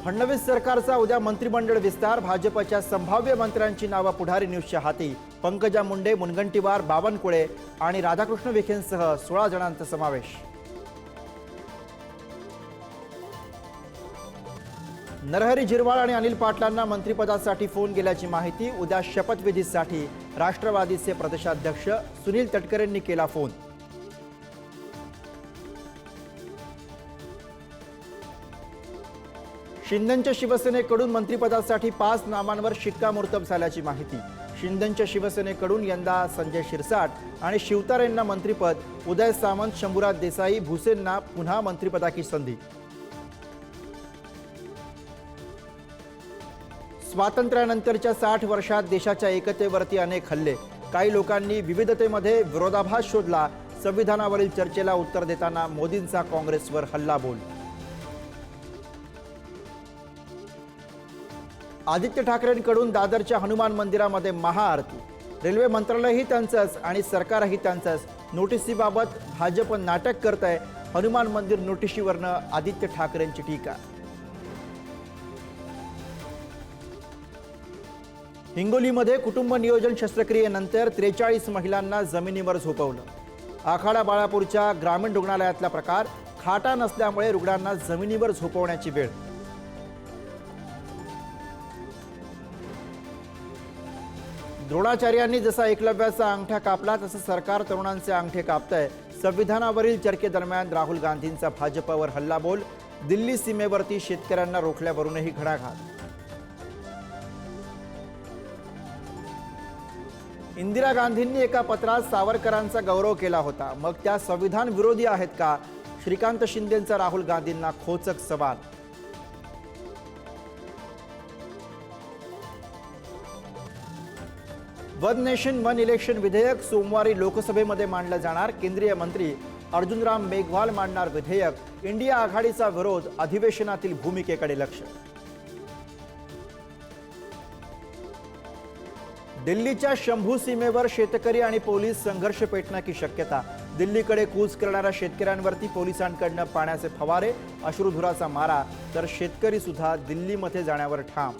फडणवीस सरकारचा उद्या मंत्रिमंडळ विस्तार, भाजपच्या संभाव्य मंत्र्यांची नावे पुढारी न्यूजच्या हाती। पंकजा मुंडे, मुनगंटीवार, बावनकुळे आणि राधाकृष्ण विखेंसह 16 जणांचा समावेश। नरहरी झिरवाळ आणि अनिल पाटलांना मंत्रिपदासाठी फोन गेल्याची माहिती। उद्या शपथविधीसाठी राष्ट्रवादीचे प्रदेशाध्यक्ष सुनील तटकरेंनी केला फोन। शिंदेंच्या शिवसेनेकडून मंत्रिपदासाठी 5 नामांवर शिक्कामोर्तब झाल्याची माहिती। शिंदेंच्या शिवसेनेकडून यंदा संजय शिरसाट आणि शिवतारेंना मंत्रिपद, उदय सामंत, शंभूराज देसाई, भुसेंना पुन्हा मंत्रिपदाची संधी। स्वातंत्र्यानंतरच्या 60 वर्षात देशाच्या एकतेवरती अनेक हल्ले, काही लोकांनी विविधतेमध्ये विरोधाभास शोधला। संविधानावरील चर्चेला उत्तर देताना मोदींचा काँग्रेसवर हल्लाबोल। आदित्य ठाकरेंकडून दादरच्या हनुमान मंदिरामध्ये महाआरती। रेल्वे मंत्रालयही त्यांचंच आणि सरकारही त्यांचंच। नोटिसीबाबत भाजप नाटक करतंय, हनुमान मंदिर नोटिशीवरनं आदित्य ठाकरेंची टीका। हिंगोलीमध्ये कुटुंब नियोजन शस्त्रक्रियेनंतर 43 महिलांना जमिनीवर झोपवलं। आखाडा बाळापूरच्या ग्रामीण रुग्णालयातला प्रकार, खाटा नसल्यामुळे रुग्णांना जमिनीवर झोपवण्याची वेळ। द्रोणाचार्यांनी जसा एकलव्याचा अंगठा कापला तसं सरकार तरुणांचे अंगठे कापतंय। संविधानावरील चर्चेदरम्यान राहुल गांधींचा भाजपवर हल्लाबोल। दिल्ली सीमेवरती शेतकऱ्यांना रोखल्यावरूनही घणाघात। इंदिरा गांधींनी एका पत्रात सावरकरांचा गौरव केला होता, मग त्या संविधान विरोधी आहेत का? श्रीकांत शिंदेंचा राहुल गांधींना खोचक सवाल। वन नेशन वन इलेक्शन विधेयक सोमवारी लोकसभेमध्ये मांडलं जाणार। केंद्रीय मंत्री अर्जुनराम मेघवाल मांडणार विधेयक। इंडिया आघाडीचा विरोध, अधिवेशनातील भूमिकेकडे लक्ष। दिल्लीच्या शंभू सीमेवर शेतकरी आणि पोलीस संघर्ष पेटण्याची शक्यता। दिल्लीकडे कूच करणाऱ्या शेतकऱ्यांवरती पोलिसांकडून पाण्याचे फवारे, अश्रुधुराचा मारा, तर शेतकरी सुद्धा दिल्लीमध्ये जाण्यावर ठाम।